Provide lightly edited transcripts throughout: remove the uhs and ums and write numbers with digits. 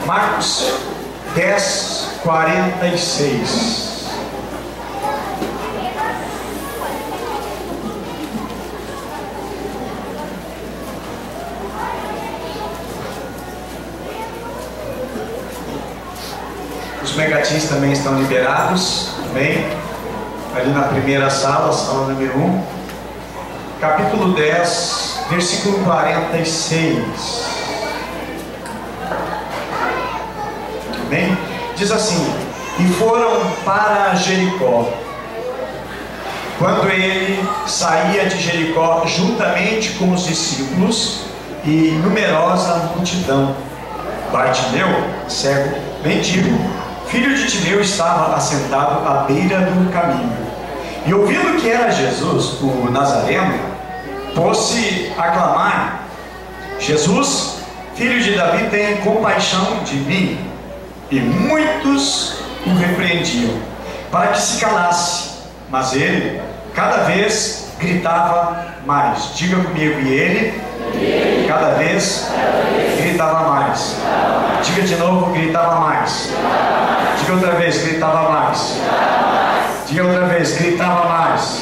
Marcos 10:46. Os megatins também estão liberados, bem, ali na primeira sala, sala número 1, capítulo 10, versículo 46. Bem, diz assim: e foram para Jericó. Quando ele saía de Jericó, juntamente com os discípulos e numerosa multidão, Bartimeu, cego, mendigo, filho de Timeu, estava assentado à beira do caminho. E ouvindo que era Jesus, o Nazareno, pôs-se a clamar: Jesus, filho de Davi, tem compaixão de mim. E muitos o repreendiam, para que se calasse. Mas ele, cada vez, gritava mais. Diga comigo: e ele, cada vez, gritava mais. Diga de novo: gritava mais. Diga outra vez: gritava mais. Diga outra vez: gritava mais.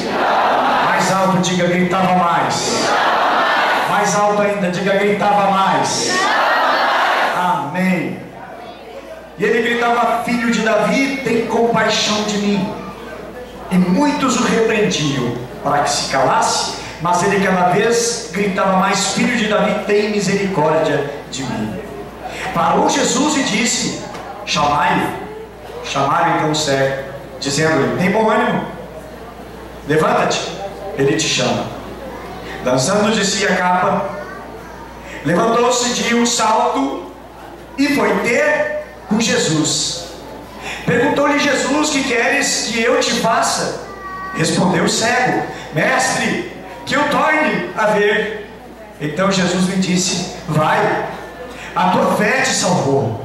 Mais alto, diga: gritava mais. Mais alto ainda, diga: gritava mais. Amém. E ele gritava: filho de Davi, tem compaixão de mim. E muitos o repreendiam, para que se calasse. Mas ele cada vez gritava mais: filho de Davi, tem misericórdia de mim. Parou Jesus e disse: chamai-o. Chamaram então o cego, dizendo-lhe: tem bom ânimo, levanta-te, ele te chama. Dançando de si a capa, levantou-se de um salto e foi ter com Jesus. Perguntou-lhe Jesus: que queres que eu te faça? Respondeu o cego: mestre, que eu torne a ver. Então Jesus lhe disse: vai, a tua fé te salvou.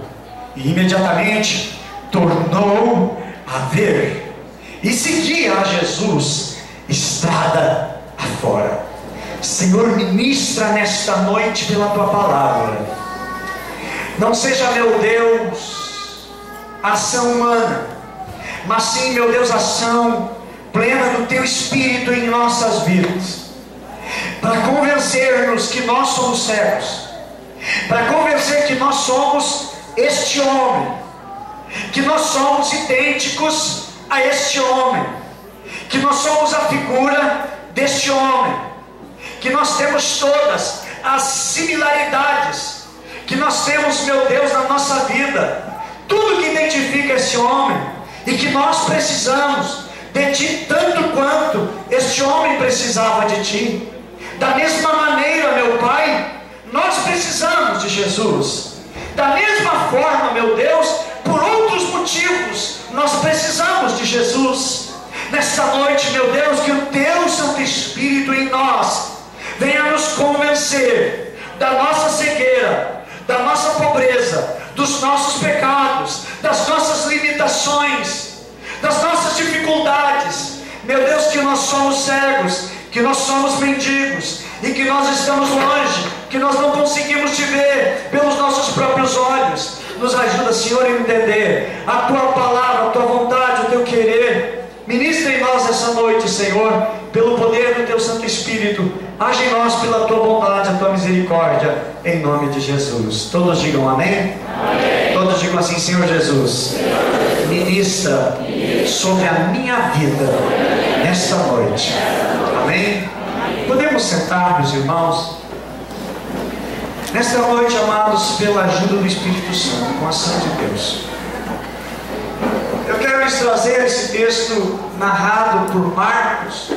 E imediatamente tornou a ver, e seguia a Jesus estrada afora. Senhor, ministra nesta noite pela tua palavra. Não seja, meu Deus, ação humana, mas sim, meu Deus, ação plena do teu Espírito em nossas vidas, para convencer-nos que nós somos cegos, para convencer que nós somos este homem, que nós somos idênticos a este homem, que nós somos a figura deste homem, que nós temos todas as similaridades, que nós temos, meu Deus, na nossa vida, tudo que identifica esse homem, e que nós precisamos de Ti tanto quanto este homem precisava de Ti. Da mesma maneira, meu Pai, nós precisamos de Jesus. Da mesma forma, meu Deus, por outros motivos, nós precisamos de Jesus. Nesta noite, meu Deus, que o Teu Santo Espírito em nós venha nos convencer da nossa cegueira, da nossa pobreza, dos nossos pecados, das nossas limitações, das nossas dificuldades. Meu Deus, que nós somos cegos, que nós somos mendigos, e que nós estamos longe, que nós não conseguimos te ver pelos nossos próprios olhos. Nos ajuda, Senhor, a entender a Tua palavra, a Tua vontade, o Teu querer. Ministra em nós essa noite, Senhor, pelo poder do Teu Santo Espírito. Age em nós pela Tua bondade, a Tua misericórdia, em nome de Jesus. Todos digam amém? Amém. Todos digam assim: Senhor Jesus, ministra sobre a minha vida nesta noite. Amém? Podemos sentar, meus irmãos? Nesta noite, amados, pela ajuda do Espírito Santo, com a ação de Deus, eu quero lhes trazer esse texto narrado por Marcos,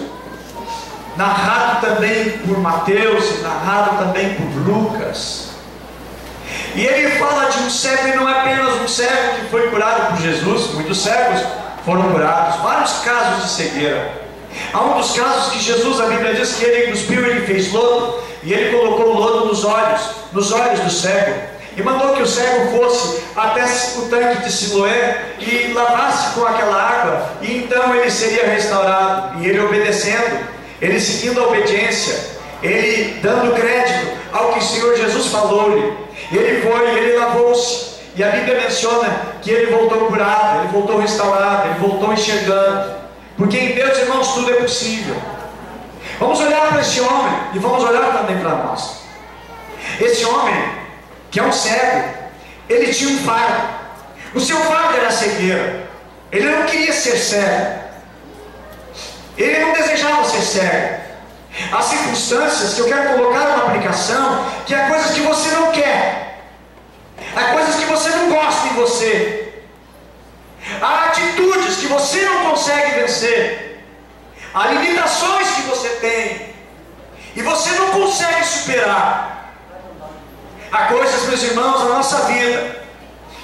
narrado também por Mateus e narrado também por Lucas. E ele fala de um cego, e não é apenas um cego que foi curado por Jesus. Muitos cegos foram curados, vários casos de cegueira. Há um dos casos que Jesus, a Bíblia diz que ele cuspiu, ele fez lodo, e ele colocou o lodo nos olhos do cego, e mandou que o cego fosse até o tanque de Siloé e lavasse com aquela água, e então ele seria restaurado. E ele obedecendo, ele seguindo a obediência, ele dando crédito ao que o Senhor Jesus falou-lhe, ele foi, ele lavou-se, E a Bíblia menciona que ele voltou curado, ele voltou restaurado, ele voltou enxergando. Porque em Deus, irmãos, tudo é possível. Vamos olhar para esse homem e vamos olhar também para nós. Esse homem, que é um cego, ele tinha um fardo. O seu fardo era a cegueira. Ele não queria ser cego. Ele não desejava ser cego. Há circunstâncias que eu quero colocar uma aplicação, que há coisas que você não quer, há coisas que você não gosta em você, há atitudes que você não consegue vencer, há limitações que você tem e você não consegue superar. Há coisas, meus irmãos, na nossa vida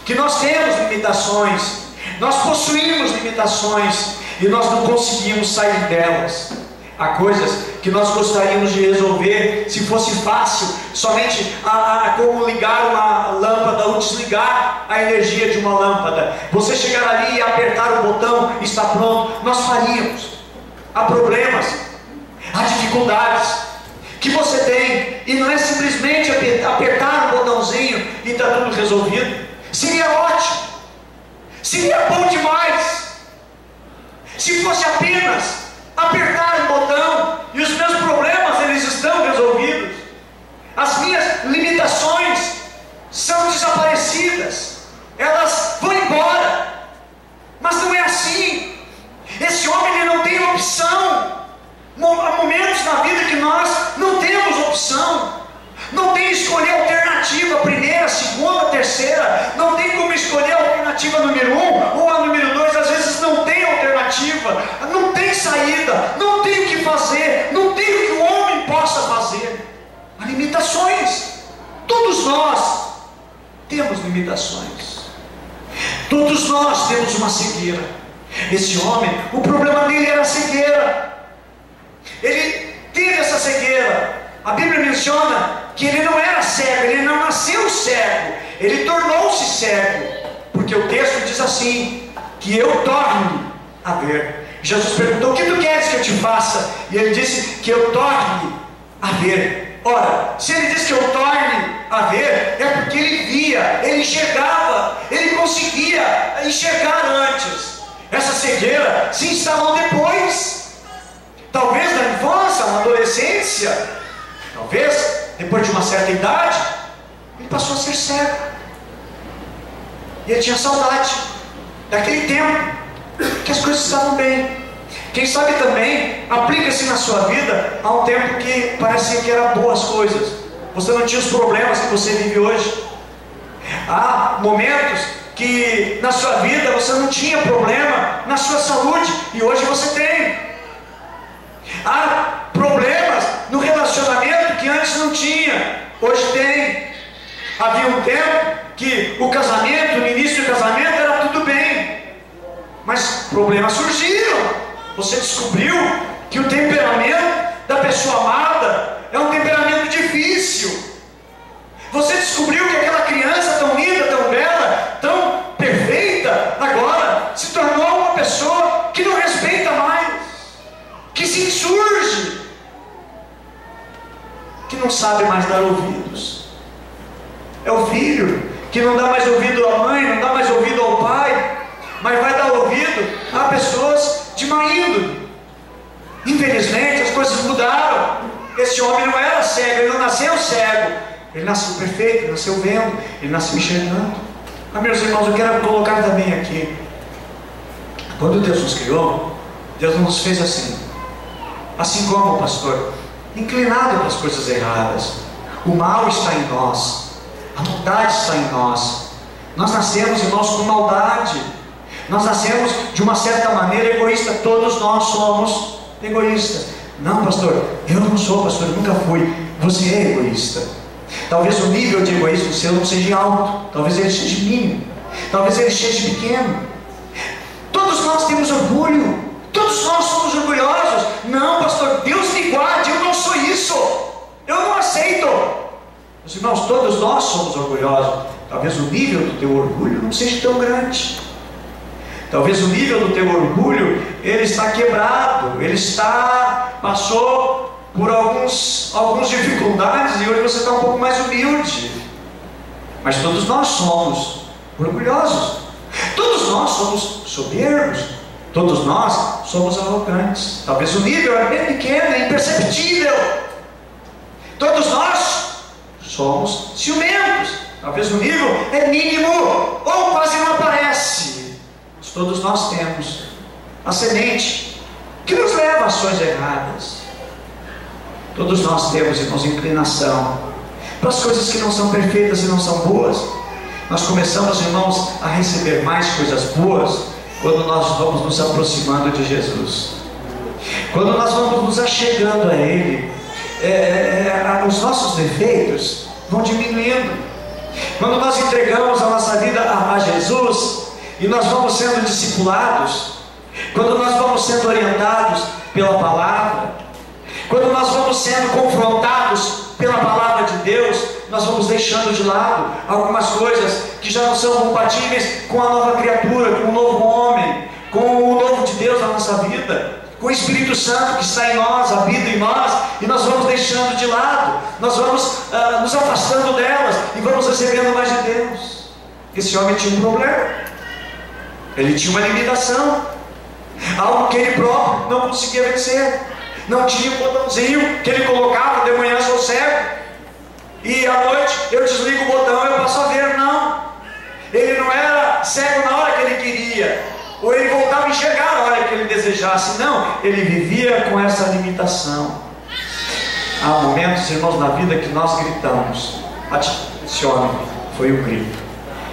que nós temos limitações, nós possuímos limitações e nós não conseguimos sair delas. Há coisas que nós gostaríamos de resolver se fosse fácil, somente como ligar uma lâmpada ou desligar a energia de uma lâmpada. Você chegar ali e apertar o botão, está pronto, nós faríamos. Há problemas, há dificuldades que você tem, e não é simplesmente apertar um botãozinho e está tudo resolvido. Seria ótimo, seria bom demais, se fosse apenas apertar um botão e os meus problemas eles estão resolvidos, as minhas limitações são desaparecidas, elas vão embora. Mas não é assim. Esse homem ele não tem opção. Há momentos na vida que nós não temos opção, não tem escolher alternativa, primeira, segunda, terceira, não tem como escolher a alternativa número 1 ou a número 2, às vezes não tem alternativa, não tem saída, não tem o que fazer, não tem o que o homem possa fazer. Há limitações, todos nós temos limitações, todos nós temos uma cegueira. Esse homem, o problema dele era a cegueira, ele teve essa cegueira. A Bíblia menciona que ele não era cego, ele não nasceu cego, ele tornou-se cego, porque o texto diz assim, que eu torne a ver. Jesus perguntou, o que tu queres que eu te faça? E ele disse, que eu torne a ver. Ora, se ele diz que eu torne a ver, é porque ele via, ele enxergava, ele conseguia enxergar antes. Essa cegueira se instalou depois, talvez na infância, na adolescência, talvez depois de uma certa idade, ele passou a ser cego. E ele tinha saudade daquele tempo que as coisas estavam bem. Quem sabe também aplica-se na sua vida a um tempo que parecia que eram boas coisas. Você não tinha os problemas que você vive hoje. Há momentos que na sua vida você não tinha problema na sua saúde e hoje você tem. Há problemas no relacionamento que antes não tinha, hoje tem. Havia um tempo que o casamento, no início do casamento era tudo bem, mas problemas surgiram. Você descobriu que o temperamento da pessoa amada é um temperamento difícil. Você descobriu que aquela criança tão linda, tão bela, tão perfeita, agora se tornou uma pessoa que não respeita mais, que se insurge, que não sabe mais dar ouvidos. É o filho que não dá mais ouvido à mãe, não dá mais ouvido ao pai, mas vai dar ouvido a pessoas de má índole. Infelizmente as coisas mudaram. Esse homem não era cego, ele não nasceu cego, ele nasceu perfeito, ele nasceu vendo, ele nasceu enxergando. Mas meus irmãos, eu quero colocar também aqui, quando Deus nos criou, Deus não nos fez assim como o pastor, inclinado para as coisas erradas. O mal está em nós, a maldade está em nós. Nós nascemos, irmãos, com maldade. Nós nascemos de uma certa maneira egoísta. Todos nós somos egoístas. Não, pastor, eu não sou, pastor, eu nunca fui. Você é egoísta. Talvez o nível de egoísmo seu não seja alto, talvez ele seja mínimo, talvez ele seja pequeno. Todos nós temos orgulho, todos nós somos orgulhosos. Não, pastor, Deus me guarde, eu não sou isso, eu não aceito. Meus irmãos, todos nós somos orgulhosos. Talvez o nível do teu orgulho não seja tão grande. Talvez o nível do teu orgulho, ele está quebrado, ele passou por algumas dificuldades e hoje você está um pouco mais humilde. Mas todos nós somos orgulhosos. Todos nós somos soberbos. Todos nós somos arrogantes. Talvez o nível é bem pequeno, é imperceptível. Todos nós somos ciumentos. Talvez o nível é mínimo ou quase não aparece. Mas todos nós temos a semente que nos leva a ações erradas. Todos nós temos, irmãos, inclinação para as coisas que não são perfeitas e não são boas. Nós começamos, irmãos, a receber mais coisas boas quando nós vamos nos aproximando de Jesus, quando nós vamos nos achegando a Ele. Os nossos defeitos vão diminuindo. Quando nós entregamos a nossa vida a Jesus e nós vamos sendo discipulados, quando nós vamos sendo orientados pela palavra, quando nós vamos sendo confrontados pela palavra de Deus, nós vamos deixando de lado algumas coisas que já não são compatíveis com a nova criatura, com o novo homem, com o novo de Deus na nossa vida, com o Espírito Santo que está em nós, habita em nós, e nós vamos deixando de lado, nós vamos nos afastando delas e vamos recebendo mais de Deus. Esse homem tinha um problema, ele tinha uma limitação, algo que ele próprio não conseguia vencer. Não tinha um botãozinho que ele colocava: de manhã sou cego e à noite eu desligo o botão e eu passo a ver. Não, ele não era cego na hora que ele queria, ou ele voltava a enxergar na hora que ele desejasse. Não, ele vivia com essa limitação. Há momentos, irmãos, na vida que nós gritamos. Esse homem foi o grito.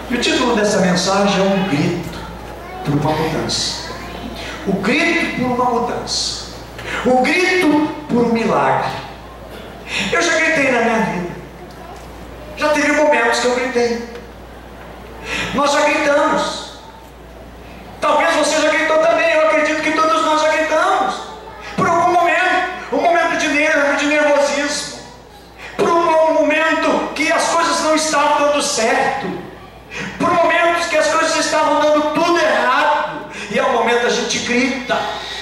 E o título dessa mensagem é um grito por uma mudança. O grito por uma mudança. O grito por um milagre. Eu já gritei na minha vida. Já teve momentos que eu gritei. Nós já gritamos. Talvez você já gritou também. Eu acredito que todos nós já gritamos. Por algum momento. Um momento de nervo, de nervosismo. Por um momento que as coisas não estavam dando certo. Por momentos que as coisas estavam dando tudo errado. E ao momento a gente grita.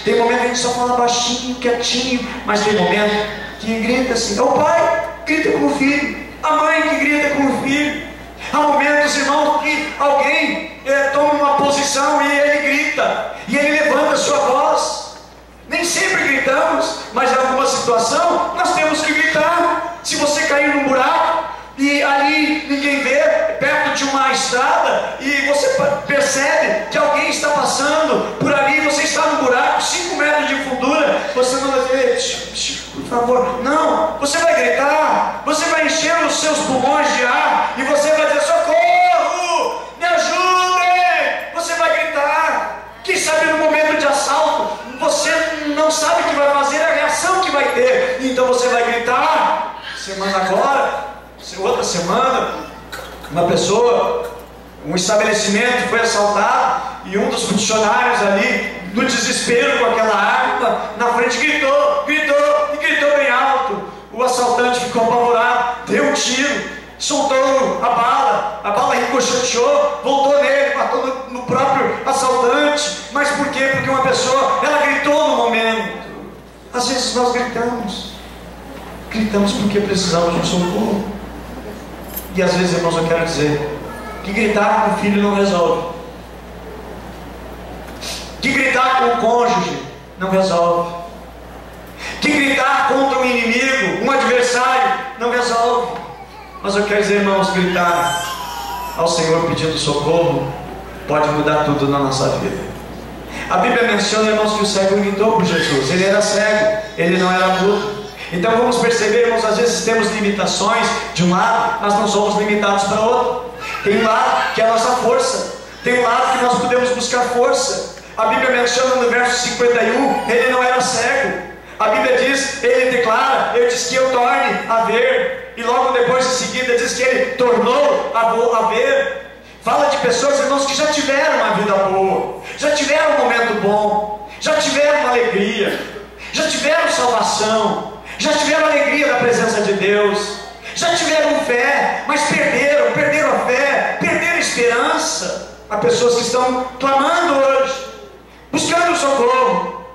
Tem momento que a gente só fala baixinho, quietinho, mas tem momento que grita assim. É o pai que grita com o filho, a mãe que grita com o filho. Há momentos, irmão, que alguém toma uma posição e ele grita, e ele levanta a sua voz. Nem sempre gritamos, mas em alguma situação nós temos que gritar. Se você cair num buraco e ali ninguém vê, perto de uma estrada, e você percebe que alguém está passando por ali, você está no buraco, 5 metros de fundura, você não vai dizer: por favor, não, você vai gritar, você vai encher os seus pulmões de ar, e você vai dizer: socorro, me ajudem. Você vai gritar. Quem sabe no momento de assalto, você não sabe o que vai fazer, a reação que vai ter, então você vai gritar. Semana agora, outra semana, uma pessoa, um estabelecimento foi assaltado, e um dos funcionários ali, no desespero com aquela arma na frente, gritou bem alto. O assaltante ficou apavorado, deu um tiro, soltou a bala ricocheteou, voltou nele, matou no próprio assaltante. Mas por quê? Porque uma pessoa, ela gritou no momento. Às vezes nós gritamos porque precisamos de um socorro. E às vezes, irmãos, eu quero dizer que gritar com o filho não resolve, que gritar com o cônjuge não resolve, que gritar contra um inimigo, um adversário, não resolve. Mas eu quero dizer, irmãos, gritar ao Senhor pedindo socorro pode mudar tudo na nossa vida. A Bíblia menciona, irmãos, que o cego gritou por Jesus. Ele era cego, ele não era mudo. Então vamos perceber, irmãos, às vezes temos limitações de um lado, mas não somos limitados para outro. Tem um lado que é a nossa força, tem um lado que nós podemos buscar força. A Bíblia menciona no verso 51, ele não era cego. A Bíblia diz, ele declara: eu disse que eu torne a ver. E logo depois em seguida diz que ele tornou a ver. Fala de pessoas, irmãos, que já tiveram uma vida boa, já tiveram um momento bom, já tiveram uma alegria, já tiveram salvação, já tiveram a alegria da presença de Deus, já tiveram fé, mas perderam a fé, perderam a esperança. Há pessoas que estão clamando hoje, buscando socorro,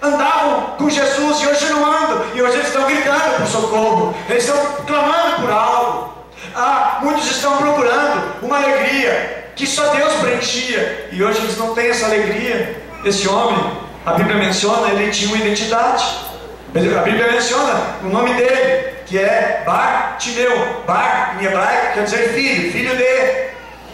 andavam com Jesus e hoje não andam, e hoje eles estão gritando por socorro, eles estão clamando por algo. Muitos estão procurando uma alegria, que só Deus preenchia, e hoje eles não têm essa alegria. Esse homem, a Bíblia menciona, ele tinha uma identidade. A Bíblia menciona o nome dele, que é Bartimeu. Bar em hebraico quer dizer filho, filho de.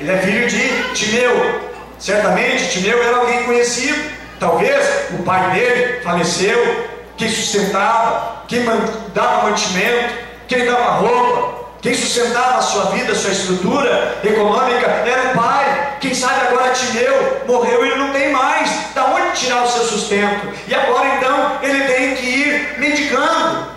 Ele é filho de Timeu. Certamente Timeu era alguém conhecido. Talvez o pai dele faleceu. Quem sustentava, quem dava mantimento, quem dava roupa, quem sustentava a sua vida, a sua estrutura econômica era o pai. Quem sabe agora Timeu morreu e ele não tem mais da onde tirar o seu sustento. E agora então ele tem que ir mendigando.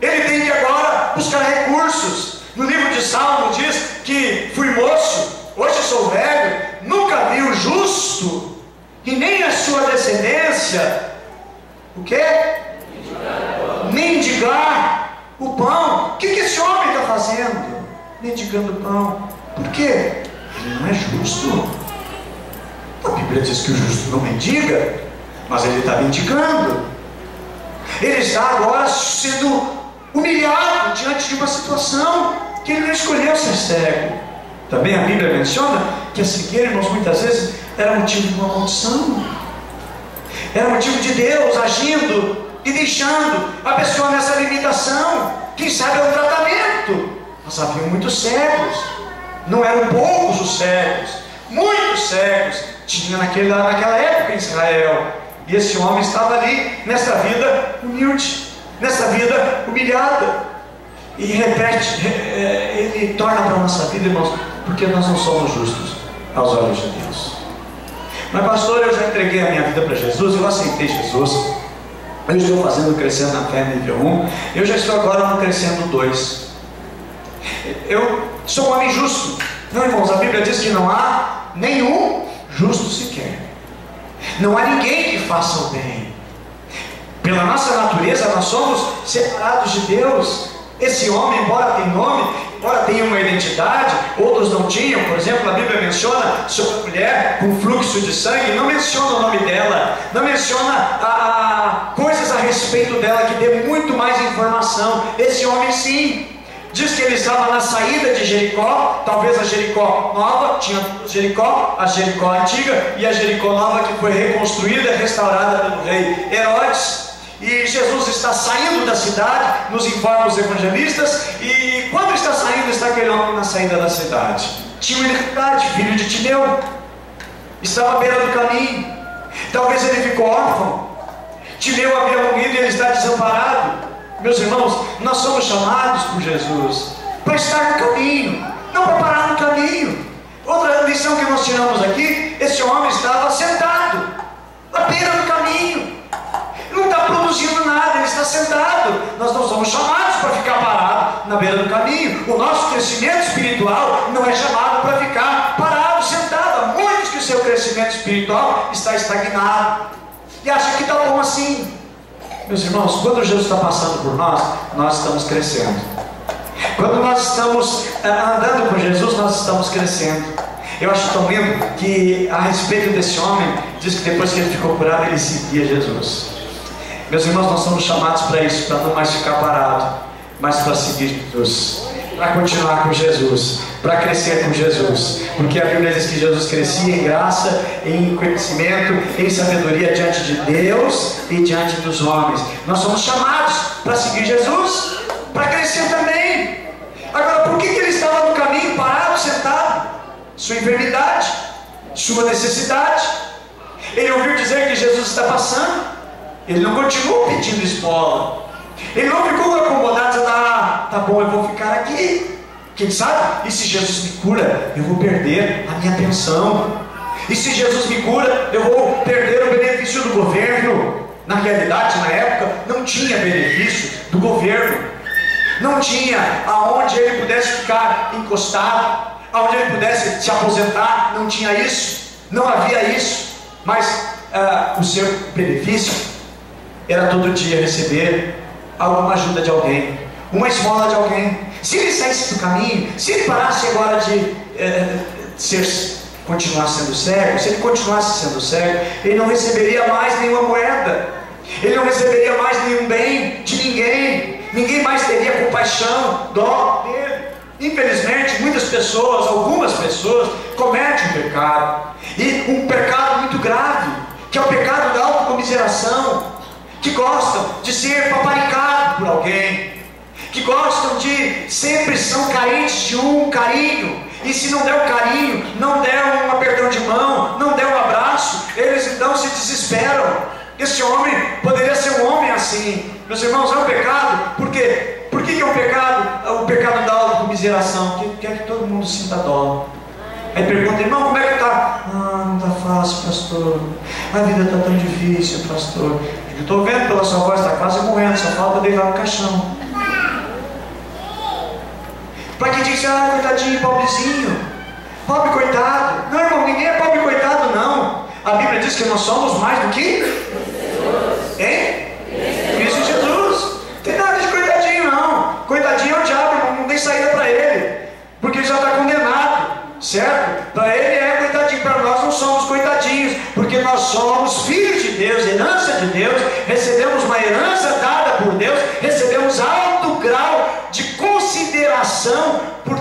Ele tem que agora buscar recursos. No livro de Salmo diz que fui moço, hoje sou velho, nunca vi o justo e nem a sua descendência. O quê? Mendigar o pão. O que esse homem está fazendo? Mendigando pão. Por quê? Ele não é justo. A Bíblia diz que o justo não mendiga, mas ele está mendigando. Ele está agora sendo humilhado diante de uma situação que ele não escolheu ser cego. Também a Bíblia menciona que a cegueira, irmãos, muitas vezes era motivo de uma maldição. Era motivo de Deus agindo e deixando a pessoa nessa limitação. Quem sabe é um tratamento. Mas havia muitos cegos. Não eram poucos os cegos. Muitos cegos tinha naquela época em Israel. E esse homem estava ali nessa vida humilde, nessa vida humilhada. E repete, ele torna para a nossa vida, irmãos, porque nós não somos justos aos olhos de Deus. Mas pastor, eu já entreguei a minha vida para Jesus, eu aceitei Jesus, eu estou fazendo crescendo na fé nível 1, eu já estou agora no crescendo 2. Eu sou um homem justo. Não, irmãos, a Bíblia diz que não há nenhum justo sequer. Não há ninguém que faça o bem. Pela nossa natureza nós somos separados de Deus. Esse homem, embora tenha nome, embora tenha uma identidade, outros não tinham. Por exemplo, a Bíblia menciona sobre a mulher com fluxo de sangue, não menciona o nome dela, não menciona coisas a respeito dela que dê muito mais informação. Esse homem sim, diz que ele estava na saída de Jericó, talvez a Jericó nova, tinha Jericó, a Jericó antiga e a Jericó nova que foi reconstruída e restaurada pelo rei Herodes. E Jesus está saindo da cidade, nos informa os evangelistas, e quando está saindo, está aquele homem na saída da cidade. Tinha uma iniquidade, filho de Timeu, estava à beira do caminho, talvez ele ficou órfão. Timeu havia morrido e ele está desamparado. Meus irmãos, nós somos chamados por Jesus para estar no caminho, não para parar no caminho. Outra lição que nós tiramos aqui, esse homem estava sentado à beira do caminho. Não está produzindo nada, ele está sentado. Nós não somos chamados para ficar parado na beira do caminho. O nosso crescimento espiritual não é chamado para ficar parado, sentado. Há muitos que o seu crescimento espiritual está estagnado e acha que está bom assim. Meus irmãos, quando Jesus está passando por nós, nós estamos crescendo. Quando nós estamos andando com Jesus, nós estamos crescendo. Eu acho tão lindo que a respeito desse homem, diz que depois que ele ficou curado, ele seguia Jesus. Meus irmãos, nós somos chamados para isso, para não mais ficar parado, mas para seguir Jesus, para continuar com Jesus, para crescer com Jesus, porque a Bíblia diz que Jesus crescia em graça, em conhecimento, em sabedoria diante de Deus e diante dos homens. Nós somos chamados para seguir Jesus, para crescer também. Agora, por que ele estava no caminho, parado, sentado? Sua enfermidade, sua necessidade. Ele ouviu dizer que Jesus está passando. Ele não continuou pedindo esmola. Ele não ficou acomodado, dizendo, tá bom, eu vou ficar aqui. Quem sabe? E se Jesus me cura, eu vou perder a minha pensão. E se Jesus me cura, eu vou perder o benefício do governo. Na realidade, na época, não tinha benefício do governo. Não tinha aonde ele pudesse ficar encostado, aonde ele pudesse se aposentar. Não tinha isso. Não havia isso. Mas o seu benefício era todo dia receber alguma ajuda de alguém, uma esmola de alguém. Se ele saísse do caminho, se ele parasse agora de continuar sendo cego, se ele continuasse sendo cego, ele não receberia mais nenhuma moeda, ele não receberia mais nenhum bem de ninguém, ninguém mais teria compaixão, dó dele. Infelizmente, muitas pessoas, algumas pessoas, cometem um pecado, e um pecado muito grave, que é o pecado da autocomiseração, que gostam de ser paparicado por alguém, que gostam de, sempre são carentes de um carinho, e se não der um carinho, não der um apertão de mão, não der um abraço, eles então se desesperam. Esse homem poderia ser um homem assim. Meus irmãos, é um pecado. Por quê? Por que é um pecado? O pecado da autocomiseração, que quer que todo mundo sinta dó. Aí pergunta, irmão, como é que está? Ah, não está fácil, pastor. A vida está tão difícil, pastor. Eu estou vendo pela sua voz, está quase morrendo, só falta deitar no caixão. Para que diz, ah, coitadinho, pobrezinho, pobre coitado. Não, irmão, ninguém é pobre coitado, não. A Bíblia diz que nós somos mais do que? Hein? Cristo Jesus. Não tem nada de coitadinho, não. Coitadinho é o diabo, irmão, não tem saída para ele, porque ele já está condenado, certo? Para ele é coitadinho, para nós não somos coitadinhos, porque nós somos filhos de Deus, herança de Deus, recebemos uma herança dada por Deus, recebemos alto grau de consideração por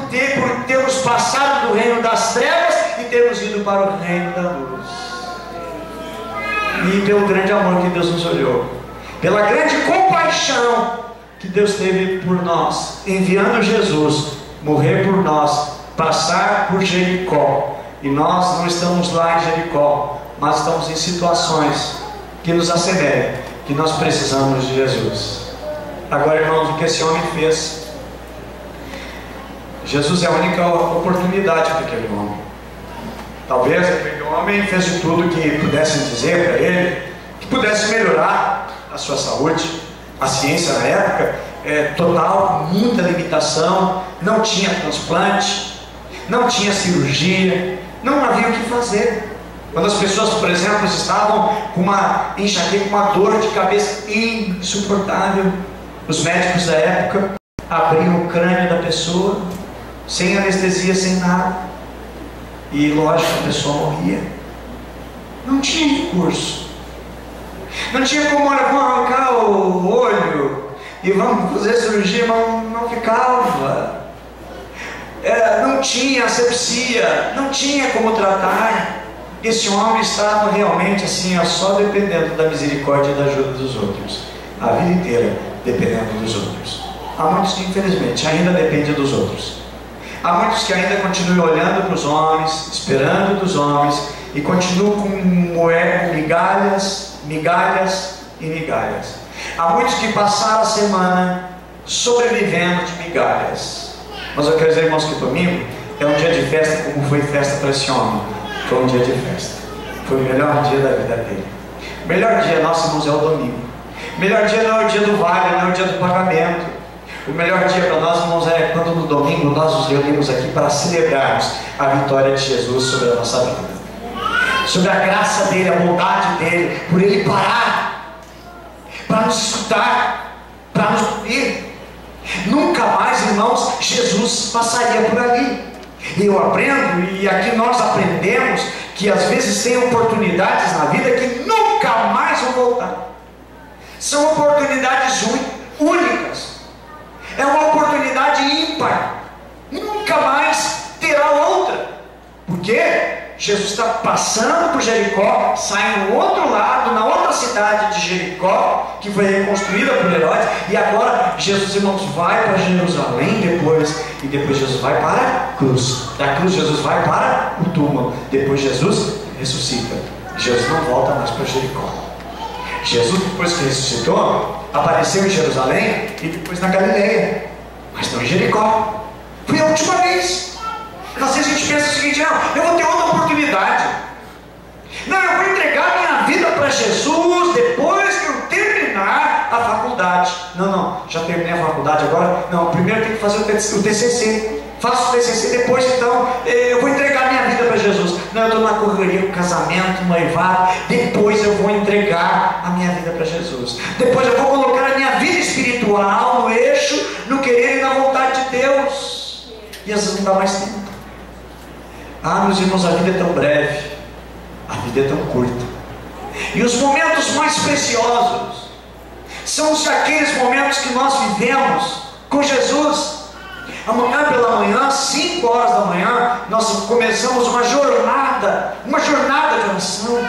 termos passado do reino das trevas e termos ido para o reino da luz. E pelo grande amor que Deus nos olhou, pela grande compaixão que Deus teve por nós, enviando Jesus morrer por nós, passar por Jericó. E nós não estamos lá em Jericó, mas estamos em situações que nos assemelham, que nós precisamos de Jesus. Agora, irmãos, o que esse homem fez? Jesus é a única oportunidade para aquele homem. Talvez aquele homem fez de tudo que pudessem dizer para ele, que pudesse melhorar a sua saúde. A ciência na época total, com muita limitação, não tinha transplante, não tinha cirurgia, não havia o que fazer. Quando as pessoas, por exemplo, estavam com uma enxaqueca, com uma dor de cabeça insuportável, os médicos da época abriam o crânio da pessoa, sem anestesia, sem nada, e lógico, a pessoa morria. Não tinha recurso, não tinha como, olha, vamos arrancar o olho e vamos fazer cirurgia, mas não ficava. Não tinha asepsia, não tinha como tratar. Esse homem estava realmente assim, só dependendo da misericórdia e da ajuda dos outros, a vida inteira dependendo dos outros. Há muitos que infelizmente ainda dependem dos outros. Há muitos que ainda continuam olhando para os homens, esperando dos homens, e continuam com migalhas, migalhas e migalhas. Há muitos que passaram a semana sobrevivendo de migalhas. Mas eu quero dizer, irmãos, que domingo é um dia de festa, como foi festa para esse homem. Foi um dia de festa. Foi o melhor dia da vida dele. O melhor dia nosso, irmãos, é o domingo. O melhor dia não é o dia do vale, não é o dia do pagamento. O melhor dia para nós, irmãos, é quando no domingo nós nos reunimos aqui para celebrarmos a vitória de Jesus sobre a nossa vida, sobre a graça dele, a bondade dele, por ele parar para nos escutar, para nos ouvir. Nunca mais, irmãos, Jesus passaria por ali. Eu aprendo, e aqui nós aprendemos, que às vezes tem oportunidades na vida que nunca mais vão voltar. São oportunidades únicas. É uma oportunidade ímpar. Nunca mais terá outra. Por quê? Jesus está passando por Jericó, sai no outro lado, na outra cidade de Jericó, que foi reconstruída por Herodes, e agora Jesus, irmãos, vai para Jerusalém depois, e depois Jesus vai para a cruz. Da cruz Jesus vai para o túmulo, depois Jesus ressuscita. Jesus não volta mais para Jericó. Jesus, depois que ressuscitou, apareceu em Jerusalém e depois na Galileia, mas não em Jericó. Foi a última vez. Às vezes a gente pensa o seguinte: não, eu vou ter outra oportunidade. Não, eu vou entregar minha vida para Jesus depois que eu terminar a faculdade. Não, já terminei a faculdade agora. Não, primeiro tem que fazer o TCC. Faço o TCC, depois então eu vou entregar minha vida para Jesus. Não, eu estou na correria, com casamento, noivado. Depois eu vou entregar a minha vida para Jesus. Depois eu vou colocar a minha vida espiritual no eixo, no querer e na vontade de Deus. E às vezes não dá mais tempo. Ah, meus irmãos, a vida é tão breve, a vida é tão curta. E os momentos mais preciosos são aqueles momentos que nós vivemos com Jesus. Amanhã pela manhã, às 5 horas da manhã, nós começamos uma jornada de oração,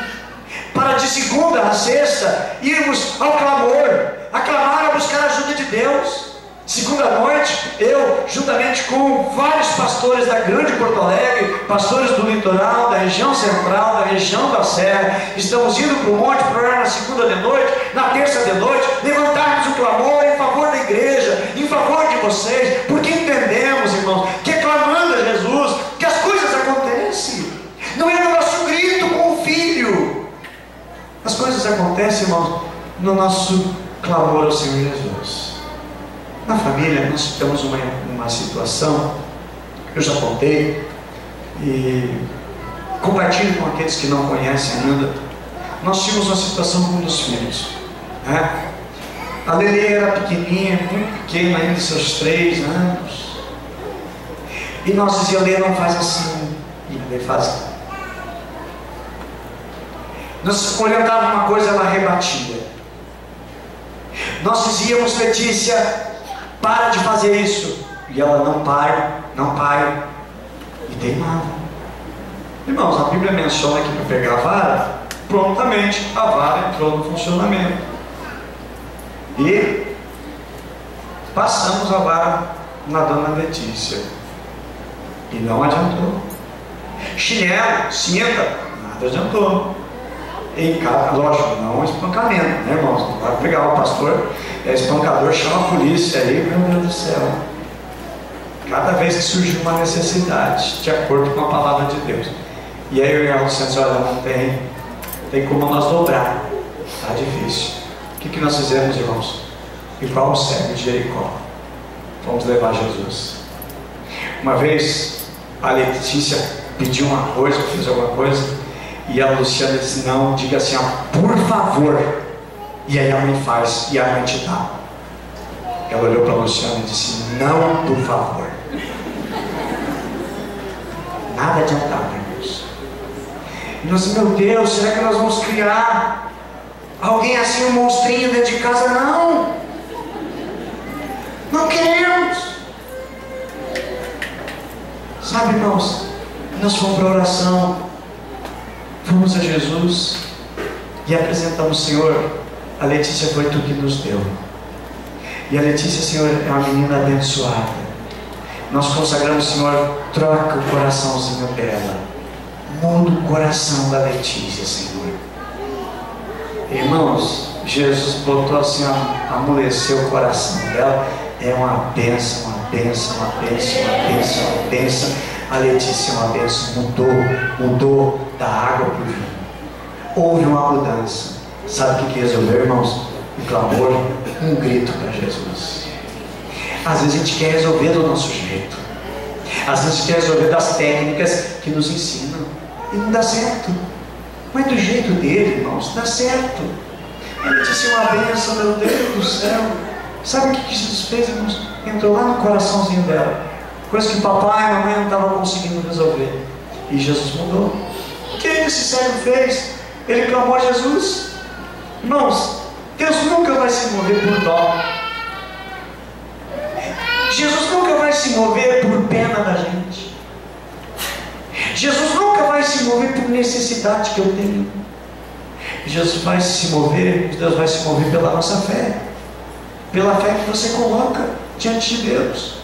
para de segunda a sexta irmos ao clamor, a clamar, a buscar a ajuda de Deus. Segunda noite, eu, juntamente com vários pastores da Grande Porto Alegre, pastores do litoral, da região central, da região da Serra, estamos indo para o monte para orar na segunda de noite, na terça de noite, levantarmos o clamor em favor da igreja, em favor de vocês, porque entendemos, irmãos, que é clamando a Jesus que as coisas acontecem. Não é no nosso grito com o Filho. As coisas acontecem, irmãos, no nosso clamor ao Senhor Jesus. Na família nós temos uma situação, eu já contei, e compartilho com aqueles que não conhecem ainda. Nós tínhamos uma situação com um dos filhos, né? A Lelê era pequenininha, muito pequena ainda, seus 3 anos, e nós dizíamos: Lelê, não faz assim, e Lelê faz assim. Nós orientávamos uma coisa, ela rebatia. Nós dizíamos: Letícia, para de fazer isso, e ela não para, e teimava. Irmãos, a Bíblia menciona que para pegar a vara, prontamente a vara entrou no funcionamento, e passamos a vara na dona Letícia, e não adiantou. Chinelo, cinta, nada adiantou. Em casa, lógico, não espancamento, né, irmãos? Não vai pegar o pastor, espancador, chama a polícia aí, meu Deus do céu. Cada vez que surgiu uma necessidade, de acordo com a palavra de Deus. E aí o irmão disse: olha, não tem como nós dobrar, está difícil. O que nós fizemos, irmãos? Igual o cego de Jericó, vamos levar Jesus. Uma vez a Letícia pediu uma coisa, fez alguma coisa, e a Luciana disse: não, diga assim, ó, por favor. E aí a mãe faz, e a mãe te dá. Ela olhou para a Luciana e disse: não, por favor. Nada adiantava, irmãos. E nós, meu Deus, será que nós vamos criar alguém assim, um monstrinho dentro de casa? Não, não queremos. Sabe, irmãos, nós fomos para a oração, fomos a Jesus e apresentamos: Senhor, a Letícia foi tu que nos deu, e a Letícia, Senhor, é uma menina abençoada. Nós consagramos: Senhor, troca o coraçãozinho dela, muda o coração da Letícia, Senhor. Irmãos, Jesus botou assim, amoleceu o coração dela. É uma bênção, uma bênção, uma bênção, uma bênção, uma bênção. A Letícia é uma bênção, mudou da água para o vinho. Houve uma mudança. Sabe o que resolveu, irmãos? O clamor, um grito para Jesus. Às vezes a gente quer resolver do nosso jeito, às vezes a gente quer resolver das técnicas que nos ensinam, e não dá certo. Mas do jeito dele, irmãos, dá certo. A Letícia é uma bênção, meu Deus do céu. Sabe o que Jesus fez, irmãos? Entrou lá no coraçãozinho dela, coisa que papai e mamãe não estavam conseguindo resolver, e Jesus mudou. O que esse cego fez? Ele clamou a Jesus. Irmãos, Deus nunca vai se mover por dó. Jesus nunca vai se mover por pena da gente. Jesus nunca vai se mover por necessidade que eu tenho. Jesus vai se mover, Deus vai se mover pela nossa fé, pela fé que você coloca diante de Deus.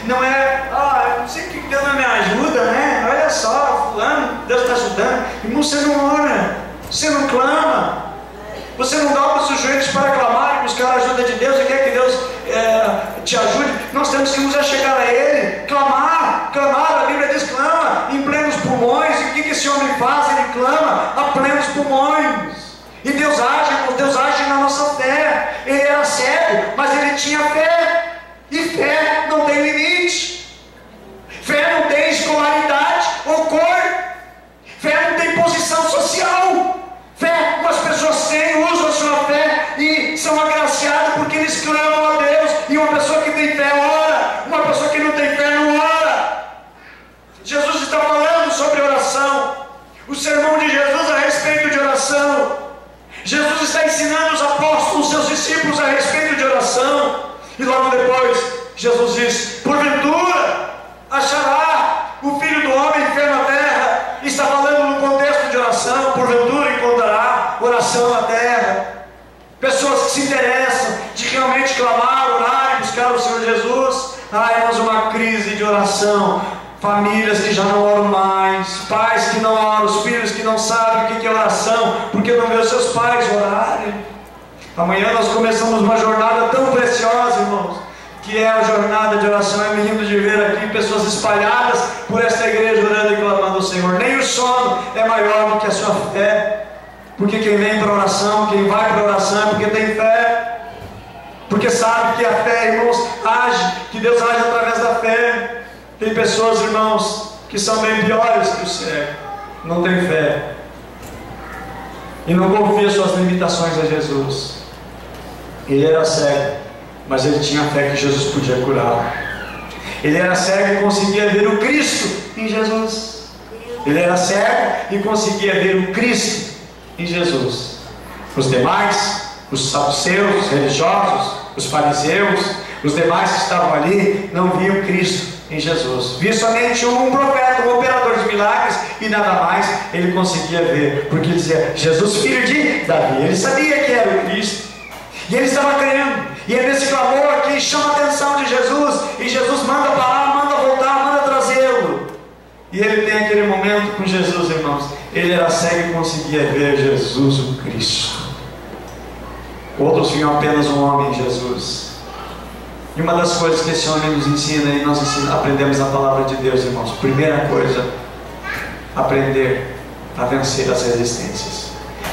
Não é, eu não sei que Deus não me ajuda, né? Olha só, fulano, Deus está ajudando. Irmão, você não ora, você não clama, você não dobra os seus joelhos para clamar e buscar a ajuda de Deus e quer que Deus te ajude. Nós temos que nos achegar a Ele, clamar, a Bíblia diz: clama em plenos pulmões. E o que esse homem faz? Ele clama a plenos pulmões. E Deus age na nossa fé. Ele era cego, mas ele tinha fé. E fé não tem limite. Fé não tem escolaridade ou cor. Fé não tem posição social. Fé, umas pessoas têm, usam a sua fé e são agraciadas porque eles clamam a Deus. E uma pessoa que tem fé ora, uma pessoa que não tem fé não ora. Jesus está falando sobre oração. O sermão de Jesus a respeito de oração. Jesus está ensinando os apóstolos, seus discípulos, a respeito de oração. E logo depois, Jesus diz: porventura achará o Filho do Homem enfermo na terra? Está falando no contexto de oração. Porventura encontrará oração na terra. Pessoas que se interessam de realmente clamar, orar e buscar o Senhor Jesus. Irmãos, uma crise de oração. Famílias que já não oram mais, pais que não oram, os filhos que não sabem o que é oração, porque não vê os seus pais orarem. Amanhã nós começamos uma jornada tão preciosa, irmãos, que é a jornada de oração. É lindo de ver aqui pessoas espalhadas por esta igreja orando e clamando ao Senhor. Nem o sono é maior do que a sua fé, porque quem vem para a oração, quem vai para a oração é porque tem fé, porque sabe que a fé, irmãos, age, que Deus age através da fé. Tem pessoas, irmãos, que são bem piores que o cego, não tem fé e não confia suas limitações a Jesus. Ele era cego, mas ele tinha fé que Jesus podia curar. Ele era cego e conseguia ver o Cristo em Jesus. Ele era cego e conseguia ver o Cristo em Jesus. Os demais, os saduceus, os religiosos, os fariseus, os demais que estavam ali, não viam Cristo em Jesus. Via somente um profeta, um operador de milagres, e nada mais ele conseguia ver, porque ele dizia: Jesus, filho de Davi. Ele sabia que era o Cristo, e ele estava crendo. E é nesse clamor que chama a atenção de Jesus, e Jesus manda parar, manda voltar, manda trazê-lo. E ele tem aquele momento com Jesus, irmãos. Ele era cego e conseguia ver Jesus, o Cristo. Outros viam apenas um homem, Jesus. E uma das coisas que esse homem nos ensina, e nós aprendemos a palavra de Deus, irmãos. Primeira coisa, aprender a vencer as resistências.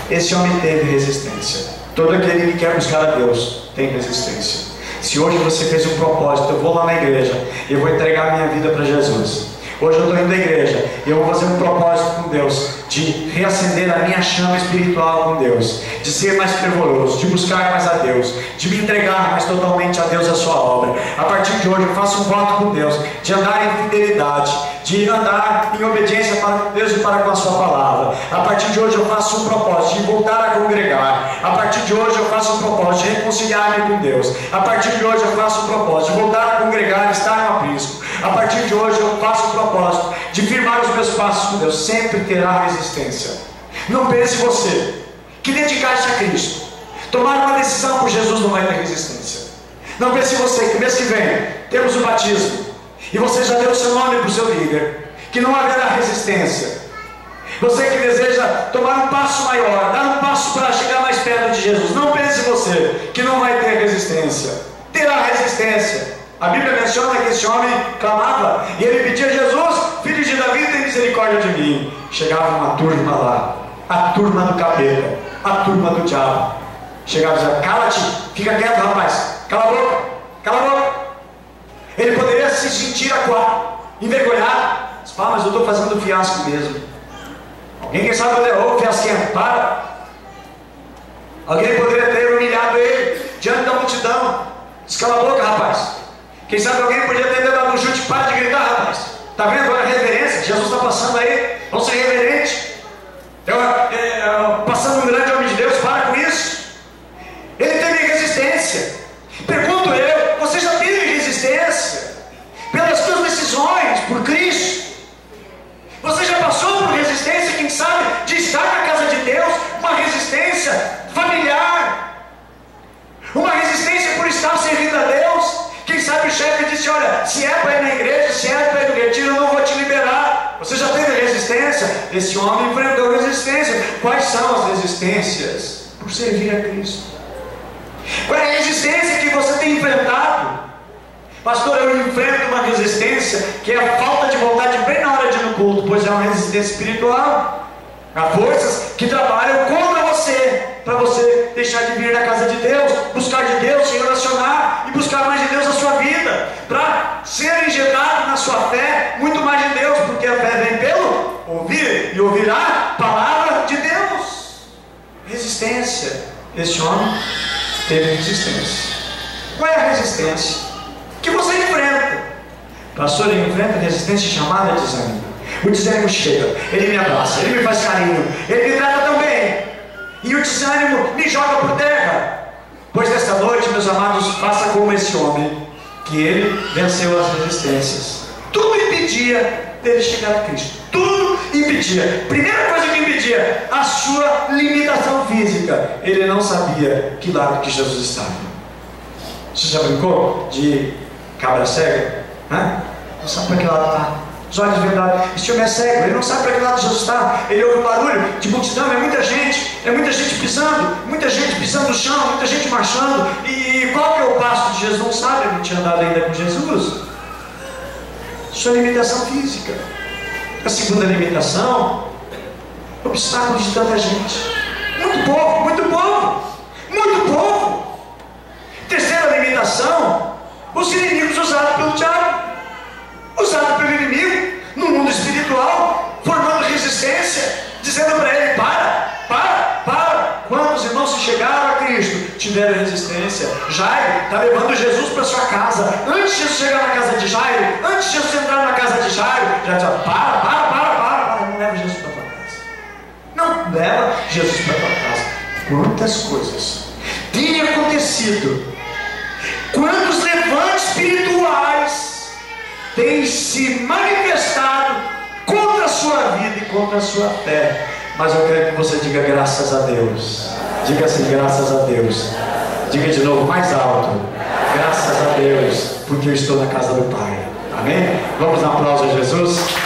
Esse homem teve resistência. Todo aquele que quer buscar a Deus tem resistência. Se hoje você fez um propósito: eu vou lá na igreja, eu vou entregar a minha vida para Jesus. Hoje eu estou indo à igreja e eu vou fazer um propósito com Deus, de reacender a minha chama espiritual com Deus, de ser mais fervoroso, de buscar mais a Deus, de me entregar mais totalmente a Deus e a sua obra. A partir de hoje eu faço um voto com Deus, de andar em fidelidade, de andar em obediência para com Deus e para com a sua palavra. A partir de hoje eu faço um propósito de voltar a congregar. A partir de hoje eu faço um propósito de reconciliar-me com Deus. A partir de hoje eu faço um propósito de voltar a congregar e estar no aprisco. A partir de hoje eu faço um propósito de firmar os meus passos com Deus. Sempre terá resistência. Não pense você que dedicar-se a Cristo, tomar uma decisão por Jesus, não vai ter resistência. Não pense você que mês que vem temos o batismo e você já deu o seu nome para o seu líder, que não haverá resistência. Você que deseja tomar um passo maior, dar um passo para chegar mais perto de Jesus, não pense você que não vai ter resistência. Terá resistência. A Bíblia menciona que esse homem clamava e ele pedia: Jesus, filho de Davi, tem misericórdia de mim. Chegava uma turma lá, a turma do capeta, a turma do diabo. Chegava e dizia: cala-te, fica quieto, rapaz, cala a boca, cala a boca. Ele poderia se sentir acuado, envergonhado. Mas eu estou fazendo fiasco mesmo. Alguém, quem sabe, ô fiasquento, para. Alguém poderia ter humilhado ele diante da multidão. Diz: cala a boca, rapaz. Quem sabe alguém podia ter dado um chute: para de gritar, rapaz. Está vendo agora a reverência? Jesus está passando aí, vamos ser reverentes. Passando um grande homem de Deus, para com isso. Ele teve resistência. Pergunto eu: você já teve resistência pelas suas decisões por Cristo? Você já passou por resistência, quem sabe, de estar na casa de Deus? Uma resistência familiar, uma resistência por estar servindo a Deus. Quem sabe o chefe disse: olha, se é para ir na igreja, se é para ir no retiro, eu não vou te liberar. Você já teve resistência? Esse homem enfrentou resistência. Quais são as resistências por servir a Cristo? Qual é a resistência que você tem enfrentado? Pastor, eu enfrento uma resistência que é a falta de vontade bem na hora de ir no culto, pois é uma resistência espiritual. Há forças que trabalham contra você, para você deixar de vir na casa de Deus, buscar de Deus, se relacionar e buscar mais de Deus na sua vida, para ser injetado na sua fé muito mais de Deus, porque a fé vem pelo ouvir, e ouvir a palavra de Deus. Resistência. Este homem teve resistência. Qual é a resistência que você enfrenta? Pastor, ele enfrenta a resistência chamada desânimo. O desânimo chega, ele me abraça, ele me faz carinho, ele me trata tão bem, e o desânimo me joga por terra. Pois nesta noite, meus amados, faça como esse homem que ele venceu as resistências. Tudo impedia dele chegar a Cristo. Tudo impedia. Primeira coisa que impedia, a sua limitação física. Ele não sabia que lado que Jesus estava. Você já brincou de cabra cega? Não sabe para que lado está. Os olhos vendados. Esse homem é cego, ele não sabe para que lado Jesus está. Ele ouve o barulho de multidão, é muita gente pisando no chão, muita gente marchando. E qual que é o passo de Jesus? Não sabe, ele não tinha andado ainda com Jesus. Sua limitação física. A segunda limitação, obstáculos de tanta gente. Muito povo. Terceira limitação, os inimigos usados pelo diabo, usados pelo inimigo no mundo espiritual, formando resistência, dizendo para ele: para. Quantos irmãos que chegaram a Cristo tiveram resistência? Jairo está levando Jesus para sua casa. Antes de Jesus chegar na casa de Jairo, antes de Jesus entrar na casa de Jairo, já disse: para, não leva Jesus para tua casa. Não leva Jesus para tua casa. Quantas coisas têm acontecido? Quantos levantes espirituais têm se manifestado contra a sua vida e contra a sua fé? Mas eu quero que você diga graças a Deus. Diga assim: graças a Deus. Diga de novo, mais alto: graças a Deus, porque eu estou na casa do Pai. Amém? Vamos dar um aplauso a Jesus. Aplausos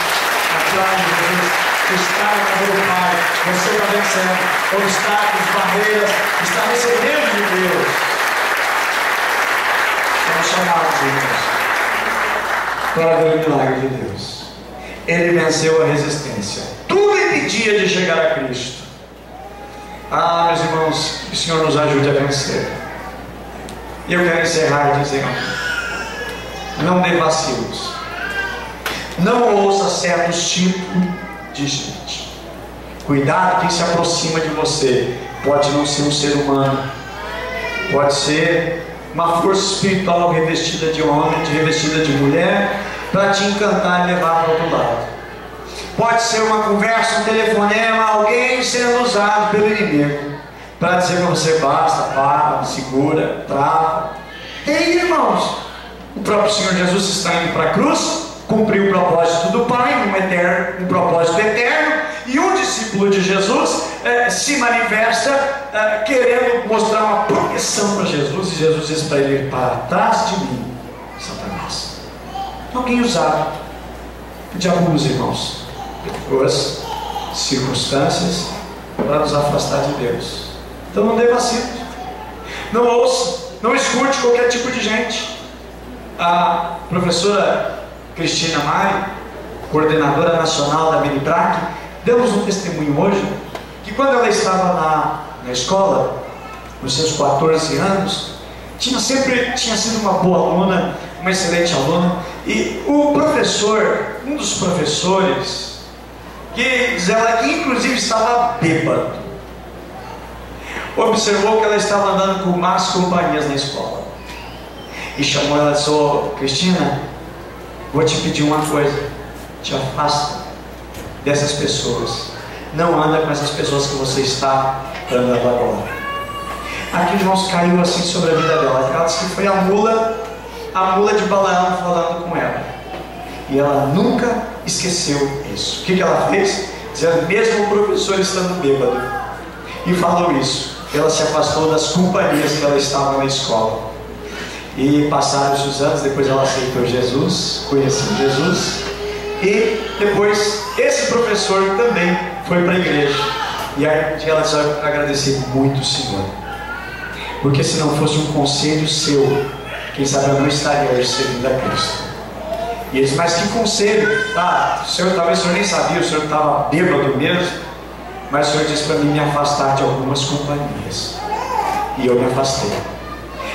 a Jesus. Está na casa do Pai. Você está vencendo obstáculos, barreiras. Está recebendo de Deus. Somos chamados, irmãos, para ver o milagre de Deus. Ele venceu a resistência. Tudo impedia de chegar a Cristo. Meus irmãos, que o Senhor nos ajude a vencer. E eu quero encerrar dizendo: não dê vacilos. Não ouça certos tipos de gente. Cuidado, quem se aproxima de você pode não ser um ser humano, pode ser uma força espiritual revestida de homem, revestida de mulher, para te encantar e levar para o outro lado. Pode ser uma conversa, um telefonema, alguém sendo usado pelo inimigo para dizer para você: basta, para, segura, trava. Ei, irmãos, o próprio Senhor Jesus está indo para a cruz, cumpriu o propósito do Pai, um propósito eterno, e um discípulo de Jesus se manifesta querendo mostrar uma proteção para Jesus, e Jesus diz para ele: para trás de mim, Satanás. Alguém usado. O diabo usa, irmãos, as circunstâncias para nos afastar de Deus. Então não dê vacilo. Não ouça, não escute qualquer tipo de gente. A professora Cristina Mari, coordenadora nacional da Minibrac, deu-nos um testemunho hoje que quando ela estava na escola, nos seus 14 anos, tinha sido uma boa aluna, uma excelente aluna, e o professor, um dos professores, que diz ela que inclusive estava bêbado, observou que ela estava andando com más companhias na escola e chamou ela e disse: Cristina, vou te pedir uma coisa, te afasta dessas pessoas, não anda com essas pessoas que você está andando agora. Aqui, irmãos, caiu assim sobre a vida dela. Ela disse que foi a mula de Balaão falando com ela, e ela nunca esqueceu isso. O que ela fez? Dizendo, mesmo o professor estando bêbado, e falou isso, ela se afastou das companhias que ela estava na escola. E passaram-se os anos, depois ela aceitou Jesus, conheceu Jesus, e depois esse professor também foi para a igreja. E aí ela disse: agradecer muito o Senhor, porque se não fosse um conselho seu, quem sabe eu não estaria hoje servindo a Cristo. E eles: mas que conselho? Talvez o senhor nem sabia, o senhor estava bêbado mesmo, mas o senhor disse para mim me afastar de algumas companhias, e eu me afastei.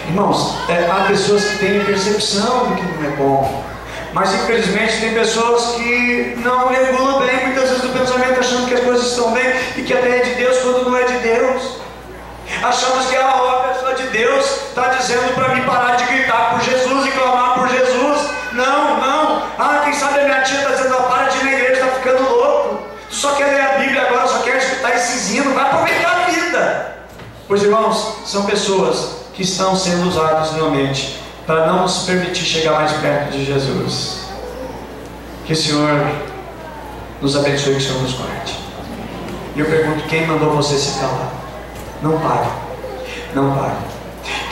Irmãos, há pessoas que têm percepção do que não é bom, mas infelizmente tem pessoas que não regulam bem muitas vezes o pensamento, achando que as coisas estão bem e que até é de Deus quando não é de Deus. Achamos que a pessoa de Deus está dizendo para mim parar de gritar por Jesus e clamar por Jesus. Não. Quem sabe a minha tia está dizendo: para de ir na igreja, está ficando louco. Tu só quer ler a Bíblia agora, só quer escutar esses hinos, vai aproveitar a vida. Pois, irmãos, são pessoas que estão sendo usadas realmente para não nos permitir chegar mais perto de Jesus. Que o Senhor nos abençoe, que o Senhor nos guarde. E eu pergunto, quem mandou você se calar? Não pare, não pare.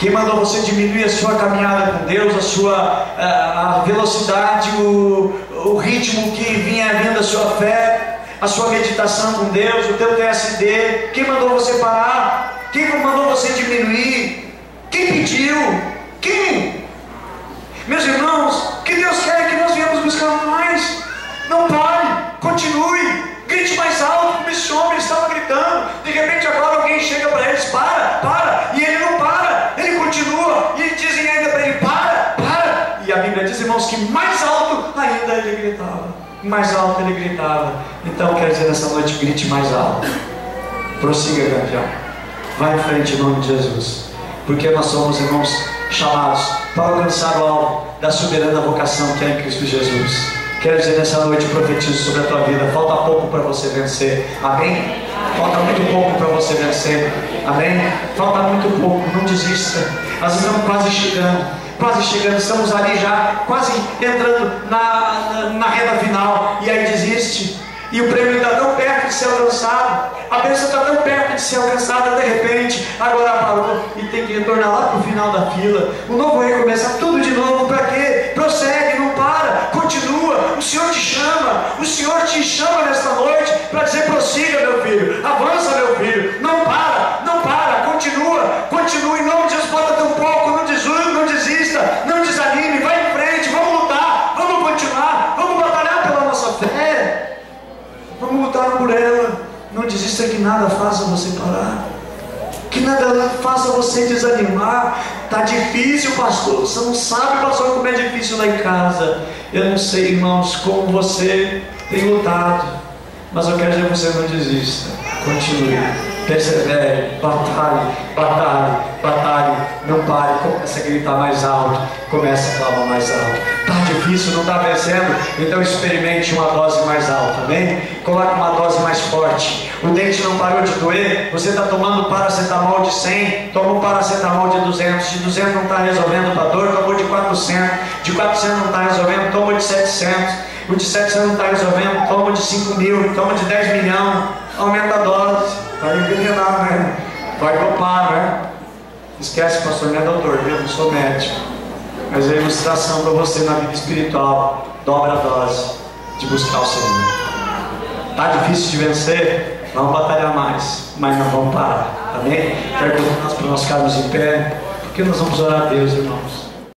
Quem mandou você diminuir a sua caminhada com Deus, a velocidade, o ritmo que vinha vindo a sua fé, a sua meditação com Deus, o teu TSD? Quem mandou você parar? Quem mandou você diminuir? Quem pediu? Quem? Meus irmãos, que Deus quer que nós venhamos buscar mais. Não pare, continue, grite mais alto, como esse homem estava gritando. De repente agora alguém chega para eles: para, e ele não para, ele continua, e dizem ainda para ele: para. E a Bíblia diz, irmãos, que mais alto ainda ele gritava, mais alto ele gritava. Então quero dizer, nessa noite, grite mais alto, prossiga, campeão, vai em frente em nome de Jesus, porque nós somos, irmãos, chamados para alcançar o alvo da soberana vocação que é em Cristo Jesus. Quero dizer, nessa noite, profetizo sobre a tua vida: falta pouco para você vencer, amém? Falta muito pouco para você vencer, amém? Falta muito pouco, não desista. Às vezes estamos quase chegando, estamos ali já, quase entrando na reta final, e aí desiste. E o prêmio está tão perto de ser alcançado, a bênção está tão perto de ser alcançada, de repente, agora parou e tem que retornar lá para o final da fila. O novo recomeçar tudo de novo. Para quê? Prossegue, não para, continua. O Senhor te chama nesta noite para dizer: prossiga, meu filho, avança, meu filho, não para, continua, em nome de Jesus. Falta tão pouco, não desista, não desanime, vai em frente, vamos lutar, vamos continuar, vamos batalhar pela nossa fé, vamos lutar por ela. Não desista, que nada faça você parar, que nada faça você desanimar. Está difícil, pastor, você não sabe, pastor, como é difícil lá em casa. Eu não sei, irmãos, como você tem lutado, mas eu quero dizer a você: não desista, continue, persevere, batalhe, não pare, comece a gritar mais alto, comece a clamar mais alto. Está difícil, não está vencendo? Então experimente uma dose mais alta, amém? Coloque uma dose mais forte. O dente não parou de doer, você está tomando paracetamol de 100, toma um paracetamol de 200, de 200 não está resolvendo a tua dor, tomou de 400, de 400 não está resolvendo, toma de 700, o de 700 não está resolvendo, toma de 5 mil, toma de 10 milhões, aumenta a dose, vai envenenar, né? Vai dopar, né? Esquece, pastor, não é doutor, eu não sou médico, mas a ilustração para você na vida espiritual: dobra a dose de buscar o Senhor. Está difícil de vencer? Vamos batalhar mais, mas não vamos parar, amém? Quero convidar nós para nós ficarmos em pé, porque nós vamos orar a Deus, irmãos.